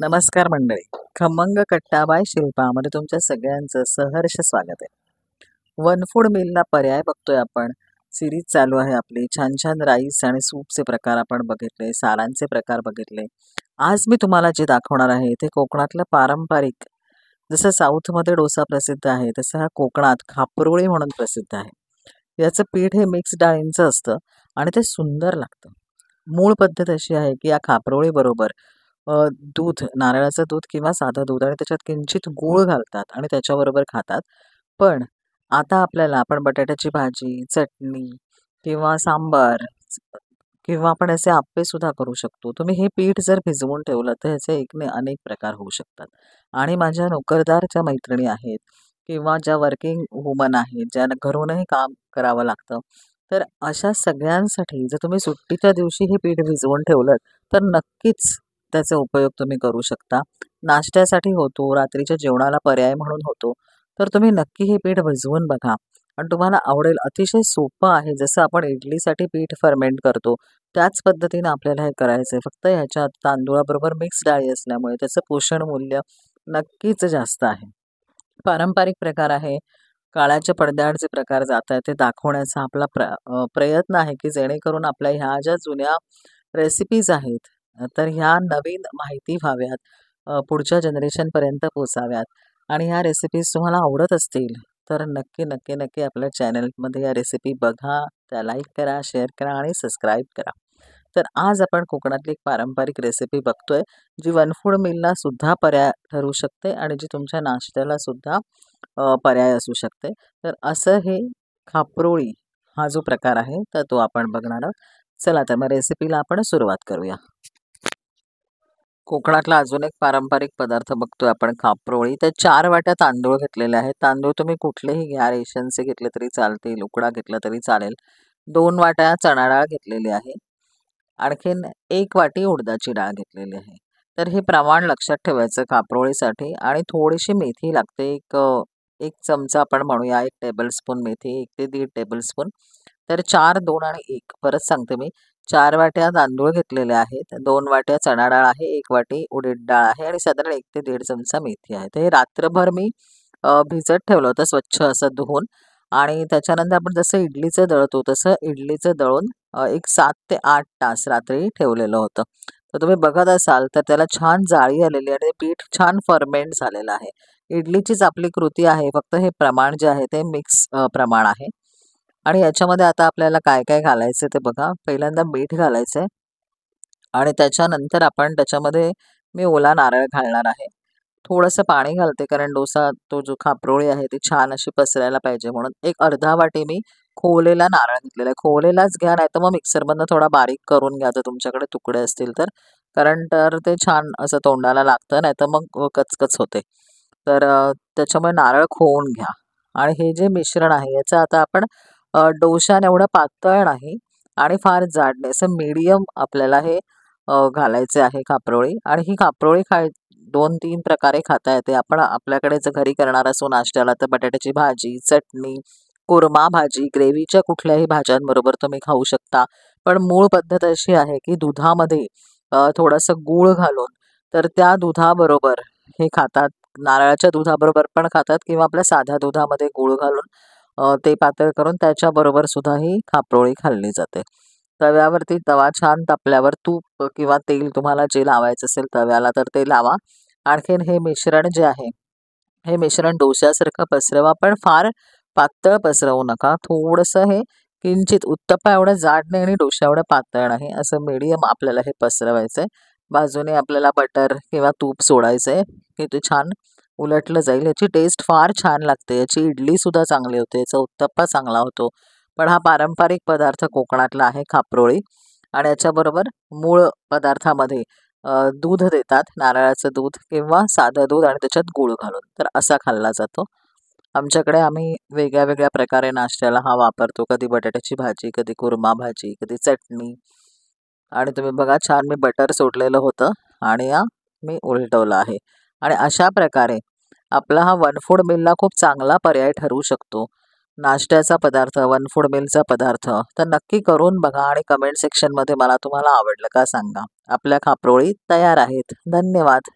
नमस्कार मंडळी. खमंग कट्टा बाय शिल्पामध्ये तुमच्या सगळ्यांचं सहर्ष स्वागत आहे. वन फूड मिलला पर्याय बघतोय आपण. सिरीज चालू आहे आपली. छान छान राईस आणि सूपचे प्रकार आपण बघितले, सारांचे प्रकार बघितले. आज मी तुम्हाला जे दाखवणार आहे ते कोकणातलं पारंपरिक, जसं साऊथमध्ये डोसा प्रसिद्ध आहे तसं हा कोकणात खापरोळी म्हणून प्रसिद्ध आहे. याचं पीठ हे मिक्स डाळींचं असतं आणि ते सुंदर लागतं. मूळ पद्धत अशी आहे की या खापरोळी बरोबर दूध, नारळाचं दूध किंवा साधं दूध आणि त्याच्यात किंचित गूळ घालतात आणि त्याच्याबरोबर खातात. पण आता आपल्याला आपण बटाट्याची भाजी, चटणी किंवा सांबार किंवा आपण असे आप्पे सुद्धा करू शकतो. तुम्ही हे पीठ जर भिजवून ठेवलं तर ह्याचे अनेक प्रकार होऊ शकतात. आणि माझ्या नोकरदार ज्या मैत्रिणी आहेत किंवा ज्या वर्किंग वुमन आहेत, ज्यांना घरूनही काम करावं लागतं, तर अशा सगळ्यांसाठी जर तुम्ही सुट्टीच्या दिवशी हे पीठ भिजवून ठेवलं तर नक्कीच त्याचा उपयोग तुम्ही करू शकता. नाश्त्यासाठी होतो, रात्रीच्या जेवणाला पर्याय म्हणून होतो. तर तुम्ही नक्की हे पीठ भिजवून बघा आणि तुम्हाला आवडेल. अतिशय सोपं आहे. जसं आपण इडलीसाठी पीठ फर्मेंट करतो त्याच पद्धतीने आपल्याला हे करायचं आहे. फक्त ह्याच्यात तांदूळाबरोबर मिक्स डाळी असल्यामुळे त्याचं पोषण मूल्य नक्कीच जास्त आहे. पारंपरिक प्रकार आहे. काळाच्या पडद्याआड जे प्रकार जात आहेत ते दाखवण्याचा आपला प्रयत्न आहे की जेणेकरून आपल्या ह्या ज्या जुन्या रेसिपीज आहेत तर ह्या नवीन माहिती व्हाव्यात, पुढच्या जनरेशनपर्यंत पोचाव्यात. आणि ह्या रेसिपीज तुम्हाला आवडत असतील तर नक्की नक्की नक्की आपल्या चॅनलमध्ये या रेसिपी बघा, त्या लाईक करा, शेअर करा आणि सबस्क्राईब करा. तर आज आपण कोकणातली एक पारंपरिक रेसिपी बघतोय जी वन फूड मिलला सुद्धा पर्याय ठरू शकते आणि जी तुमच्या नाश्त्याला सुद्धा पर्याय असू शकते. तर असं हे खापरोळी हा जो प्रकार आहे तर तो आपण बघणार आहोत. चला तर मग रेसिपीला आपण सुरुवात करूया. कोकणातला अजून एक पारंपरिक पदार्थ बघतोय आपण, खापरोळी. तर 4 वाट्या तांदूळ घेतलेले आहेत. तांदूळ तुम्ही कुठलेही घ्या, रेशनचे घेतले तरी चालतील, उकडा घेतला तरी चालेल. 2 वाट्या चणा डाळ घेतलेली आहे. आणखीन 1 वाटी उडदाची डाळ घेतलेली आहे. तर हे प्रमाण लक्षात ठेवायचं खापरोळीसाठी. आणि थोडीशी मेथी लागते. एक चमचा आपण म्हणूया, 1 टेबलस्पून मेथी, 1 ते 1.5 टेबलस्पून. तर 4, 2 आणि 1 परत सांगते मी. 4 वाट्या तांदूळ घेतलेले आहेत, 2 वाट्या चणा डाळ आहे, 1 वाटी उडीद डाळ आहे आणि साधारण 1 ते 1.5 चमचा मेथी आहे. तर हे रात्रभर मी भिजत ठेवलं होतं स्वच्छ असं धुवून. आणि त्याच्यानंतर आपण जसं इडलीचं दळतो तसं इडलीचं दळून एक 7 ते 8 तास रात्री ठेवलेलं होतं. तर तुम्ही बघत असाल तर त्याला छान जाळी आलेली आणि ते पीठ छान फर्मेंट झालेलं आहे. इडलीचीच आपली कृती आहे, फक्त हे प्रमाण जे आहे ते मिक्स प्रमाण आहे. आणि याच्यामध्ये आता आपल्याला काय काय घालायचं ते बघा. पहिल्यांदा मीठ घालायचं आहे आणि त्याच्यानंतर आपण त्याच्यामध्ये मी ओला नारळ घालणार आहे. थोडंसं पाणी घालते कारण डोसा तो जो खापरोळी आहे ती छान अशी पसरायला पाहिजे म्हणून. एक अर्धा वाटी मी खोवलेला नारळ घेतलेला आहे. खोवलेलाच घ्या, नाही तर मग मिक्सरमधनं थोडा बारीक करून घ्या जर तुमच्याकडे तुकडे असतील तर. कारण तर ते छान असं तोंडाला लागतं, नाही तर मग कचकच होते. तर त्याच्यामुळे नारळ खोवून घ्या. आणि हे जे मिश्रण आहे याचं आता आपण डोशाने एवढं पातळ नाही आणि फार जाड नाही, असं मीडियम आपल्याला हे घालायचे आहे खापरोळी. आणि ही खापरोळी 2-3 प्रकारे खाता येते. आपण आपल्याकडे जर घरी करणार असू नाश्त्याला तर बटाट्याची भाजी, चटणी, कुर्मा भाजी, ग्रेव्हीच्या कुठल्याही भाज्यांबरोबर तुम्ही खाऊ शकता. पण मूळ पद्धत अशी आहे की दुधामध्ये थोडंसं गूळ घालून तर त्या दुधाबरोबर हे खातात. नारळाच्या दुधाबरोबर पण खातात किंवा आपल्या साध्या दुधामध्ये गूळ घालून ते पातळ करून त्याच्याबरोबर सुद्धा ही खापरोळी खाल्ली जाते. तव्यावरती तवा छान तापल्यावर तूप किंवा तेल तुम्हाला जे लावायचं असेल तव्याला तर ते लावा. आणखीन हे मिश्रण जे आहे हे मिश्रण डोश्यासारखं पसरवा, पण फार पातळ पसरवू नका. थोडंसं हे किंचित उत्तप्पा एवढं जाड नाही आणि डोशा एवढं पातळ नाही, असं मीडियम आपल्याला हे पसरवायचं आहे. बाजूने आपल्याला बटर किंवा तूप सोडायचं आहे की ते छान उलटलं जाईल. याची टेस्ट फार छान लागते. याची इडलीसुद्धा चांगली होते, याचा उत्तप्पा चांगला होतो. पण हा पारंपरिक पदार्थ कोकणातला आहे खापरोळी. आणि याच्याबरोबर मूळ पदार्थामध्ये दूध देतात, नारळाचं दूध किंवा साधं दूध आणि त्याच्यात गूळ घालून. तर असा खाल्ला जातो. आमच्याकडे आम्ही वेगळ्या वेगळ्या प्रकारे नाश्त्याला हा वापरतो. कधी बटाट्याची भाजी, कधी कुर्मा भाजी, कधी चटणी. आणि तुम्ही बघा छान मी बटर सोडलेलं होतं आणि मी उलटवलं आहे. आणि अशा प्रकारे आपला हा वन फूड मिलला खूप चांगला पर्याय ठरू शकतो. नाश्त्याचा पदार्थ, वन फूड मिलचा पदार्थ तर नक्की करून बघा आणि कमेंट सेक्शनमध्ये मला तुम्हाला आवडलं का सांगा. आपल्या खापरोळी तयार आहेत. धन्यवाद.